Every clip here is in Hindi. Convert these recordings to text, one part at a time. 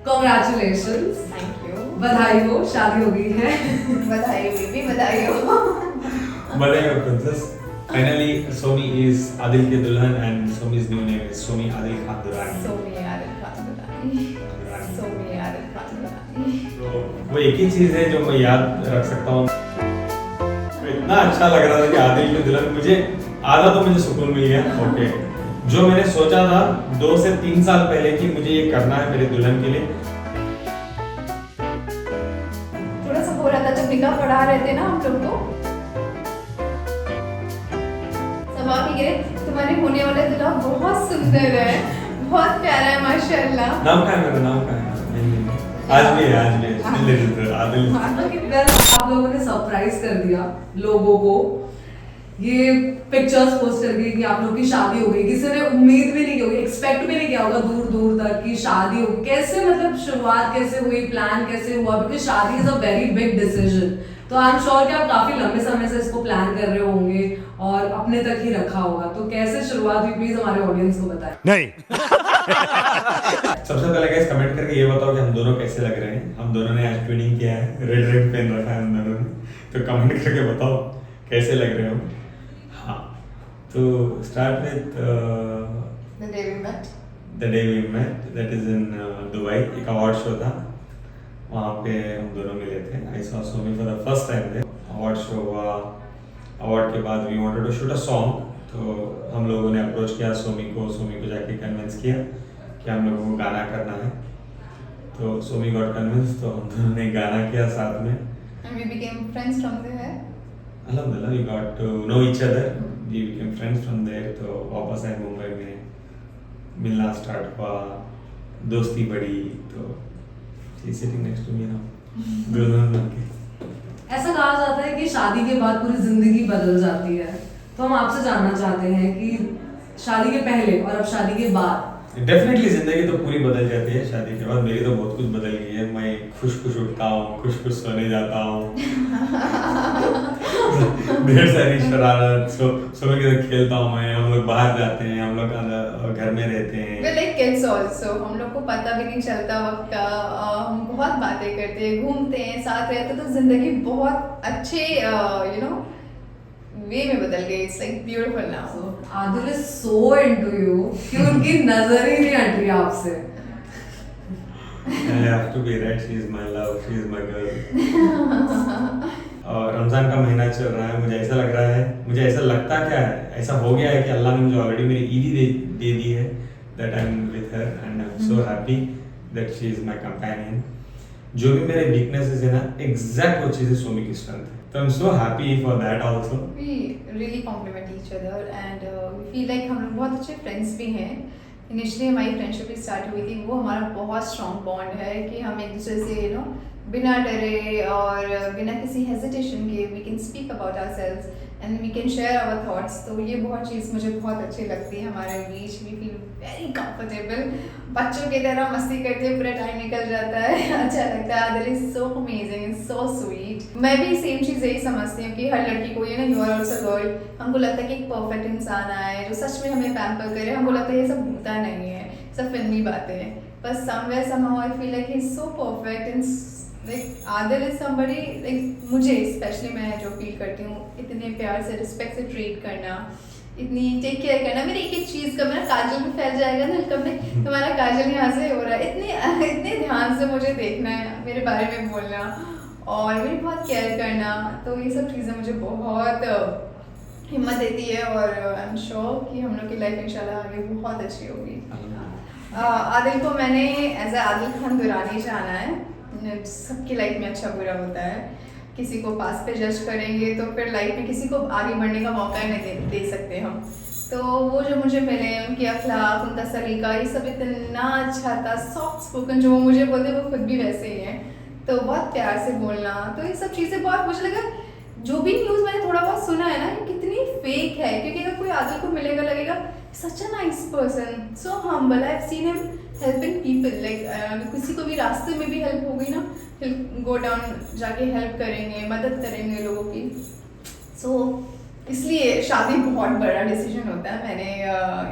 Congratulations. Thank you. बधाई हो, शादी हो गई है। बधाई बेबी, बधाई हो। बधाई हो princess. Finally, Somi is Adil के दुल्हन and Somi's new name is Somi Adil Khan Durrani. Somi Adil Khan Durrani, Somi Adil Khan Durrani. तो वो एक ही चीज है जो मैं याद रख सकता हूँ। इतना अच्छा लग रहा था कि आदिल की दुल्हन, मुझे आधा तो मुझे सुकून मिल गया। ओके, जो मैंने सोचा था 2 से 3 साल पहले कि मुझे ये करना है मेरे दुल्हन के लिए, थोड़ा सा हो रहा था जब निकाह पढ़ा रहे थे ना हम लोग को, सब आप ही गिरे तुम्हारे होने वाला दूल्हा बहुत सुंदर है, बहुत प्यारा है माशाल्लाह। नाम क्या है मेरा, नाम क्या है? आज भी है, आज भी है। आदिल। आप लोगों ने सरप्राइज कर दिया लोगों को, ये पिक्चर्स पोस्ट करके कि आप लोग की शादी हो गई। किसी ने उम्मीद भी नहीं की होगी, एक्सपेक्ट भी नहीं किया होगा दूर दूर तक कि शादी हो। कैसे, मतलब शुरुआत कैसे हुई, प्लान कैसे हुआ? बिकॉज शादी is a very big decision. तो आई एम श्योर कि आप काफी लंबे समय से इसको प्लान कर रहे होंगे और अपने तक ही रखा होगा। तो कैसे शुरुआत हुई, प्लीज हमारे ऑडियंस को बताएं। नहीं। सबसे पहले गाइस कमेंट करके ये बताओ कि हम दोनों कैसे लग रहे हैं। हम दोनों ने आज ट्विनिंग किया है, रेड रिंग पहन रखा है हम दोनों ने, तो कमेंट करके बताओ कैसे लग रहे हो। हाँ, तो start with The day we met. The day we met, that is in Dubai. एक अवार्ड शो था, वहाँ पे हम दोनों मिले थे। I saw Somi for the first time there. Award show हुआ, अवार्ड के बाद we wanted to shoot a song, तो हम लोगों ने अप्रोच किया सोमी को जाके कन्विंस किया कि हम लोगों को गाना करना है। तो सोमी गॉट कन्विंस, तो हम दोनों ने गाना किया साथ में। And we became friends from there. अल्हम्दुलिल्लाह we got to know each other, we became friends from there. तो वापस आए मुंबई में, मिलना स्टार्ट हुआ, दोस्ती बढ़ी। तो she is sitting next to me now, दुल्हन बनके। ऐसा कहा जाता है कि शादी के बाद पूरी जिंदगी बदल जाती है। तो हम आपसे जानना चाहते हैं कि शादी के पहले और अब शादी के बाद डेफिनेटली जिंदगी तो पूरी बदल जाती है शादी के बाद। मेरी तो बहुत कुछ बदल गई है। मैं खुश खुश उठता हूँ, खुश खुश सोने जाता हूँ। ढेर सारी शरारत, सुबह के साथ खेलता हूँ मैं। हम लोग बाहर जाते हैं, हम लोग घर में रहते हैं। We're like kids also. हम लोग को पता भी नहीं चलता वक्त का। हम बहुत बातें करते हैं, घूमते हैं, साथ रहते हैं, तो जिंदगी बहुत अच्छे वे में बदल गई। It's like beautiful now. Adil is so into you कि उनकी नजर ही नहीं हट रही आपसे। I have to be right. She is my love. She is my girl. और रमजान का महीना चल रहा है, मुझे ऐसा लग रहा है, मुझे ऐसा लगता क्या है, ऐसा हो गया है कि अल्लाह ने मुझे ऑलरेडी मेरी ईदी दे दी है। That I'm with her and I'm so happy that she is my companion. जो भी मेरे वीकनेसेस है ना, एग्जैक्ट वो चीजें सोमी की स्ट्रेंथ है। तो I'm so happy for that also. We really complement each other and we feel like हम लोग बहुत अच्छे फ्रेंड्स भी हैं। इनिशियली हमारी फ्रेंडशिप भी स्टार्ट हुई थी, वो हमारा बहुत स्ट्रॉन्ग बॉन्ड है कि हम एक दूसरे से बिना डरे और बिना किसी हेजिटेशन के we can speak about ourselves and we can share our thoughts. तो ये बहुत चीज़ मुझे बहुत अच्छी लगती है हमारे बीच। वी फील वेरी कंफर्टेबल, बच्चों की तरह मस्ती करते हुए पूरा टाइम निकल जाता है। अच्छा लगता है। Adil is so amazing, so sweet. मैं भी सेम चीज़ यही समझती हूँ कि हर लड़की को यू आर ऑल्सो गर्ल, हमको लगता है कि एक परफेक्ट इंसान आए जो सच में हमें पैम्पर करे। हमको लगता है ये सब होता नहीं है, सब फिल्मी बातें हैं। बस somewhere somehow I feel like he is so perfect and like Adil is somebody like मुझे स्पेशली मैं जो फील करती हूँ, इतने प्यार से रिस्पेक्ट से ट्रीट करना, इतनी टेक केयर करना। मेरी एक एक चीज़ का मेरा काजल भी फैल जाएगा ना, कब नहीं तुम्हारा काजल यहाँ से हो रहा है, इतने ध्यान से मुझे देखना है, मेरे बारे में बोलना और मेरी बहुत केयर करना। तो ये सब चीज़ें मुझे बहुत हिम्मत देती है और आई एम श्योर कि हम लोग की लाइफ इंशाल्लाह आगे बहुत अच्छी होगी। आदिल को मैंने एज ए आदिल खान दुरानी जाना है। सबकी लाइफ में अच्छा बुरा होता है, किसी को पास पे जज करेंगे तो फिर लाइफ में किसी को आगे बढ़ने का मौका ही नहीं दे सकते हम। तो वो जो मुझे मिले, उनके अखलाक, उनका सलीका, ये सब इतना अच्छा था, सॉफ्ट स्पोकन, जो वो मुझे बोलते वो खुद भी वैसे ही हैं। तो बहुत प्यार से बोलना, तो ये सब चीज़ें बहुत मुझे लगा जो भी न्यूज़ मैंने थोड़ा बहुत सुना है ना, ये कितनी फेक है। क्योंकि अगर कोई आदिल को मिलेगा लगेगा such a nice person, so humble, I have seen him helping people. Like किसी को भी रास्ते में भी हेल्प हो गई ना, गो डाउन जाके हेल्प करेंगे, मदद करेंगे लोगों की। सो इसलिए शादी बहुत बड़ा डिसीजन होता है। मैंने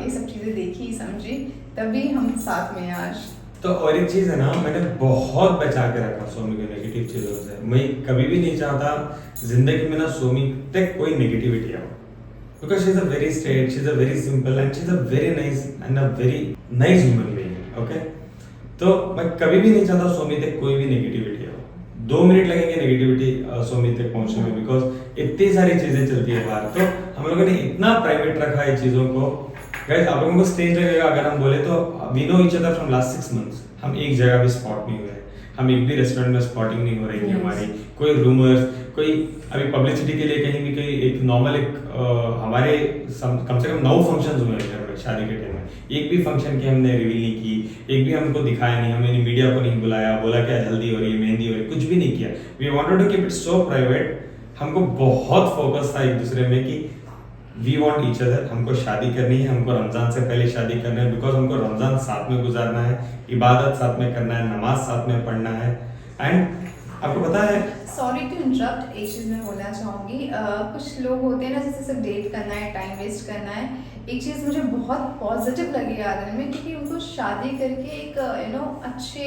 ये सब चीज़ें देखी समझी, तभी हम साथ में आज। तो और एक चीज़ है ना, मैंने बहुत बचा के रखा सोमी के नेगेटिव चीज़ों से। मैं कभी भी नहीं चाहता जिंदगी में ना सोमी तक कोई नेगेटिविटी आओ, because she is a very straight, she is a very simple and she is a very nice and a very nice human being. Okay, तो मैं कभी भी नहीं चाहता सोमी तक कोई भी नेगेटिविटी आओ। 2 मिनट लगेंगे नेगेटिविटी सोमी तक पहुंचने में, बिकॉज इतनी सारी चीजें चलती है बाहर। तो हम लोगों ने इतना प्राइवेट रखा है चीजों को। गाइस, आप लोगों को स्टेज लगेगा अगर हम बोले तो we know each other from last 6 months. हम एक जगह भी स्पॉट नहीं हुए, हम एक भी रेस्टोरेंट में स्पॉटिंग नहीं हो रही थी हमारी। कोई रूमर्स, कोई अभी पब्लिसिटी के लिए कहीं भी कहीं एक नॉर्मल हमारे कम से कम 9 फंक्शंस हुए हैं घर में शादी के टाइम में। एक भी फंक्शन की हमने रिवील नहीं की, एक भी हमको दिखाया नहीं, हमें मीडिया को नहीं बुलाया, बोला कि आज हल्दी हो रही है, मेहंदी हो रही है, कुछ भी नहीं किया। We wanted to keep it so private. हमको बहुत फोकस था एक दूसरे में कि वी वॉन्ट ईच अदर, हमको शादी करनी है, हमको रमजान से पहले शादी करना है, बिकॉज हमको रमजान साथ में गुजारना है, इबादत साथ में करना है, नमाज साथ में पढ़ना है। एंड आपको पता है, सॉरी टू इंटरप्ट, एक चीज़ मैं बोलना चाहूँगी। कुछ लोग होते हैं ना, जैसे सिर्फ डेट करना है, टाइम वेस्ट करना है। एक चीज़ मुझे बहुत पॉजिटिव लगी आदमी में, क्योंकि उनको शादी करके एक अच्छे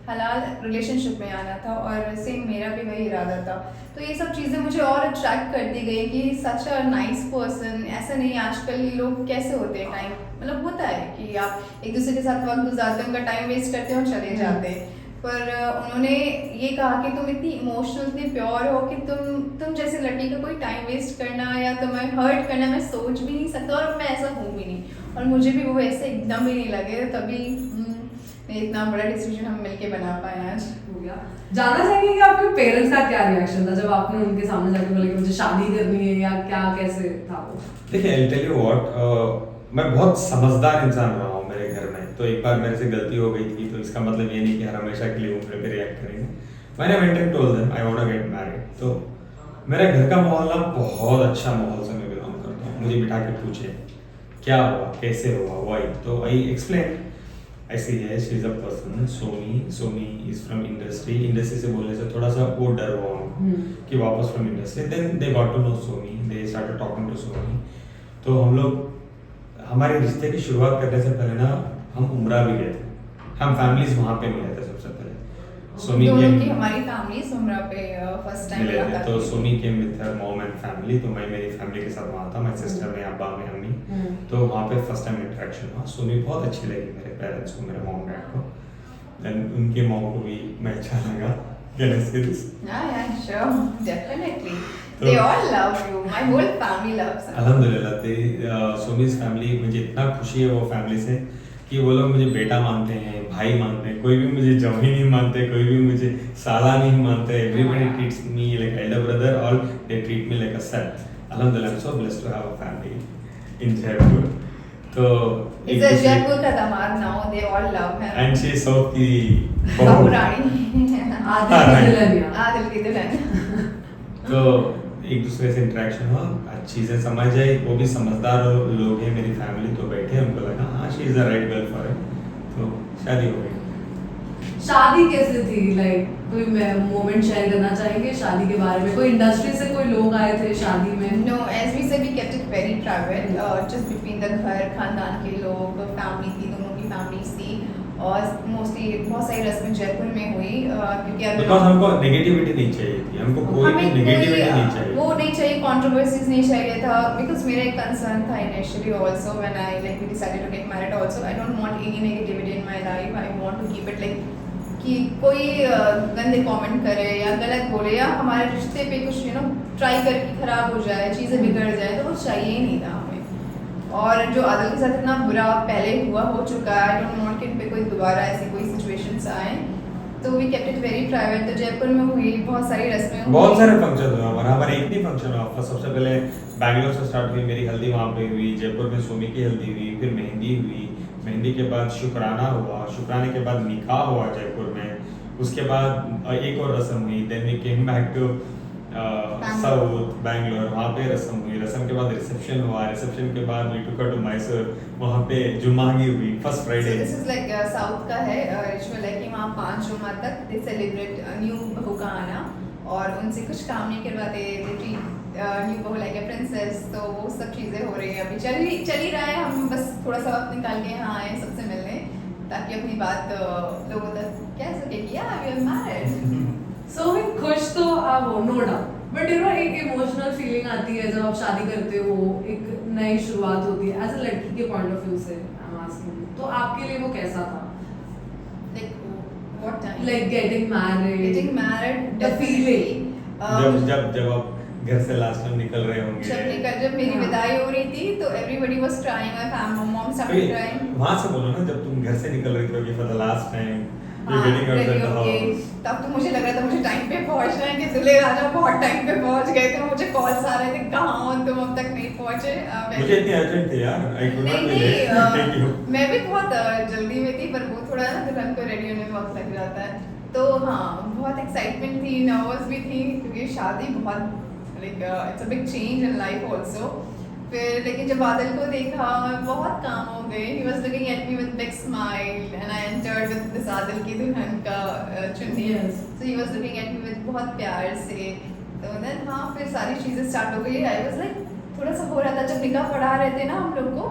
हलाल रिलेशनशिप में आना था, और सेम मेरा भी वही इरादा था। तो ये सब चीज़ें मुझे और अट्रैक्ट करती गई कि सच अ नाइस पर्सन। ऐसा नहीं, आजकल लोग कैसे होते हैं, टाइम मतलब होता है कि आप एक दूसरे के साथ वक्त गुजारते हैं, उनका टाइम वेस्ट करते हैं और चले जाते हैं। पर उन्होंने ये कहा कि तुम इतनी इमोशनल, इतनी प्योर हो कि तुम जैसे लड़की का कोई टाइम वेस्ट करना या तुम्हें हर्ट करना मैं सोच भी नहीं सकता, और मैं ऐसा हूँ भी नहीं, और मुझे भी वो ऐसे एकदम भी नहीं लगे। तभी इतना बड़ा डिसीजन हम मिलके बना पाए आज। हो गया। जानना चाहेंगे कि आपके पेरेंट्स का क्या रिएक्शन था जब आपने उनके सामने जाके बोला कि मुझे शादी करनी है, या क्या कैसे था वो? देखिए, आई टेल यू व्हाट, मैं बहुत समझदार इंसान रहा हूँ मेरे घर में। तो एक बार मेरे से गलती हो गई थी, तो इसका मतलब ये नहीं कि हर हमेशा के लिए वो मेरे पे रिएक्ट करेंगे। मैंने went and told them I want to get married. तो मेरे घर का माहौल ना बहुत अच्छा माहौल से मैं बिलोंग करता हूँ। मुझे बिठा के पूछे क्या हुआ, कैसे हुआ, वाई, तो आई एक्सप्लेन ऐसी है, she is a person Somi is from industry से बोलने से थोड़ा सा वो डर हुआ उनको कि वापस from industry. Then they got to know Somi, they started talking to Somi. तो हम लोग हमारे रिश्ते की शुरुआत करने से पहले ना हम उम्रा भी गए थे, हम फैमिलीज वहाँ पे मिले थे सबसे पहले। सोमी दोनों की हमारी फैमिली उम्रा पे फर्स्ट टाइम मिले थे। मुलाकात तो हुई। Somi came with her mom and family, तो मैं मेरी फैमिली के साथ वहाँ था, मैं सिस्टर में, अब्बा में, अम्मी। तो वहाँ पे फर्स्ट टाइम इंटरेक्शन हुआ। सोमी बहुत अच्छी लगी मेरे पेरेंट्स को, मेरे मॉम डैड को। देन उनके मॉम को भी मैं अच्छा लगा। कैन आई से दिस? Yeah, sure, definitely. तो- They all love you. My whole family loves you. अल्हम्दुलिल्लाह, सोमीज फैमिली, मुझे इतना खुशी है वो फैमिली से कि वो लोग मुझे बेटा मानते हैं, भाई मानते हैं। कोई भी मुझे जवाई नहीं मानते, कोई भी मुझे साला नहीं मानते। Everybody treats me like elder brother, all they treat me like a son. अल्हम्दुलिल्लाह, I am so blessed to have a family in Jaipur. तो He's a Jaipur का दामाद now. They all love him. And she is south की बाबू रानी। आदिल की दुल्हन या? आदिल की दुल्हन। तो एक दूसरे से इंटरेक्शन हुआ, चीज़ें समझ आई। वो भी समझदार लोग हैं मेरी फैमिली, तो बैठे उनको लगा हाँ she is the right girl for it, तो शादी हो गई। शादी कैसे थी? लाइक कोई मोमेंट शेयर करना चाहेंगे शादी के बारे में? कोई इंडस्ट्री से कोई लोग आए थे शादी में? No, as we said, we kept it very private, just between the घर, खानदान के लोग, फैमिली थी, दोनों की फैमिलीज थी, और मोस्टली बहुत सारी रस्में जयपुर में हुई, क्योंकि अगर बिकॉज हमको नेगेटिविटी नहीं चाहिए थी, हमको कोई भी नेगेटिविटी नहीं चाहिए। वो नहीं चाहिए, कंट्रोवर्सीज नहीं चाहिए था, बिकॉज मेरा एक कंसर्न था initially also when I like we decided to get married also. I don't want any negativity in my life. I want to keep it like कि कोई गंदे कमेंट करे या गलत बोले या हमारे रिश्ते पे कुछ ट्राई करके खराब हो जाए, चीज़ें बिगड़ जाए, तो वो चाहिए ही नहीं था हमें। और जो आदिल के साथ इतना बुरा पहले हो चुका है, आई डोंट वांट कि इन पे कोई दोबारा ऐसी कोई सिचुएशंस आए, तो we kept it very private. तो जयपुर में हुई बहुत सारी रस्में हुई, बहुत सारे फंक्शन हुए हमारा एक नहीं फंक्शन हुआ। सबसे पहले बैंगलोर से स्टार्ट हुई मेरी हल्दी, वहाँ पे हुई। जयपुर में सोमी की हल्दी हुई, फिर मेहंदी हुई, मेहंदी के बाद शुक्राना हुआ, शुक्राने के बाद निकाह हुआ जयपुर में। उसके बाद एक और रस्म हुई। Then we came back to south Bangalore, वहाँ पे रस्म हुई। रस्म के बाद रिसेप्शन हुआ, रिसेप्शन के बाद वी टुक टू मैसूर, वहाँ पे जुम्मागी हुई first Friday. This is like south का है रिचुअल है कि वहाँ 5 जुम्मा तक दे सेलिब्रेट न्यू बहू का आना, और उनसे कुछ काम नहीं करवाते, दे ट्रीट न्यू बहू लाइक ए प्रिंसेस। तो वो सब चीज़ें हो रही है, अभी चल ही रहा है। हम बस थोड़ा सा वक्त निकाल के यहाँ आए सबसे मिलने, ताकि अपनी बात लोगों तक कह सके कि यार वी आर मैरिड। सो खुश तो आप हो, no doubt, but you know एक इमोशनल फीलिंग आती है जब आप शादी करते हो, एक नई शुरुआत होती है एज अ लड़की के पॉइंट ऑफ व्यू से। आई एम आस्किंग, तो आपके लिए वो कैसा था? Like what time? Like getting married, Getting married, the feeling. जब आप घर से लास्ट टाइम निकल रहे होंगे, जब मेरी हाँ। विदाई हो रही थी तो everybody was crying, my family, mom started crying। वहां से बोलो ना, जब तुम घर से निकल रही थी for the last time, you हाँ, गेटिंग आउट ready द होके, हाउस, तब तो मुझे लग रहा था मुझे टाइम पे पहुंचना है कि दूल्हे राजा बहुत टाइम पे पहुंच गए थे। मुझे कॉल्स आ रहे थे, कहाँ हो तुम, अब तक नहीं पहुंचे। मुझे इतनी अर्जेंट थी यार, आई कुड नॉट नहीं बी थैंक यू। मैं भी बहुत जल्दी में थी, पर वो थोड़ा ना दुल्हन को रेडी होने में वक्त लग जाता है। तो हाँ, बहुत एक्साइटमेंट थी, नर्वस भी थी, क्योंकि शादी बहुत like it's a big change in life also. फिर लेकिन जब बादल को देखा, बहुत काम हो गए। He was looking at me with big smile and I entered with this बादल की दुल्हन का चुन्नी। Yes. So he was looking at me with बहुत प्यार से। तो देन हाँ, फिर सारी चीज़ें स्टार्ट हो गई। आई वॉज लाइक, थोड़ा सा हो रहा था जब निकाह पढ़ा रहे थे ना हम लोग को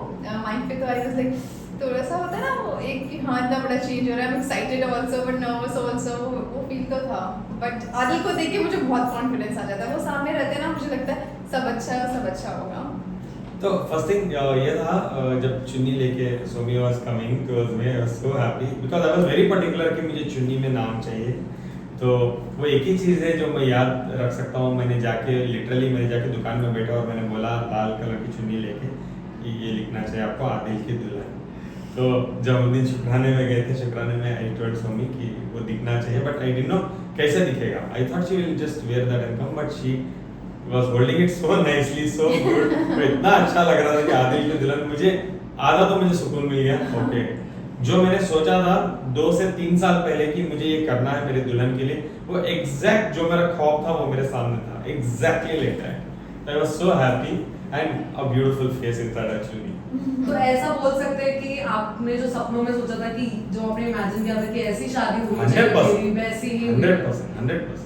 माइक पे, तो आई वॉज लाइक थोड़ा सा होता है ना वो एक कि हाँ इतना बड़ा चेंज हो रहा है। I am excited also but nervous also, वो फील तो था। बट आदिल को देख के मुझे बहुत कॉन्फिडेंस आ जाता है। वो सामने रहते ना, मुझे लगता है सब अच्छा है, सब अच्छा होगा। तो फर्स्ट थिंग ये था, जब चुन्नी लेके Somi was coming towards me, I was so happy because I was very particular कि मुझे चुन्नी में नाम चाहिए। तो वो एक ही चीज़ है जो मैं याद रख सकता हूँ। मैंने जाके दुकान में बैठा और मैंने बोला लाल कलर की चुन्नी लेके कि ये लिखना चाहिए आपको, आदिल की दुल्हन। तो जब उस दिन शुक्राने में गए थे, शुक्राने में आई टोल्ड सोमी कि वो दिखना चाहिए, बट आई डिडंट नो कैसे दिखेगा। I thought she will just wear that and come, but she was holding it so nicely, so good। तो इतना अच्छा लग रहा था कि आदिल की दुल्हन, मुझे आधा तो मुझे सुकून मिल गया। ओके, जो मैंने सोचा था 2 से 3 साल पहले कि मुझे ये करना है मेरे दुल्हन के लिए, वो एग्जैक्ट जो मेरा ख्वाब था वो मेरे सामने था, exactly like that. I was so happy and a beautiful face inside actually. तो ऐसा बोल सकते हैं कि आपने जो सपनों में सोचा था कि जो आपने इमेजिन किया था कि ऐसी शादी होनी चाहिए 100%, मेरी, वैसी ही हुई। 100%, 100%।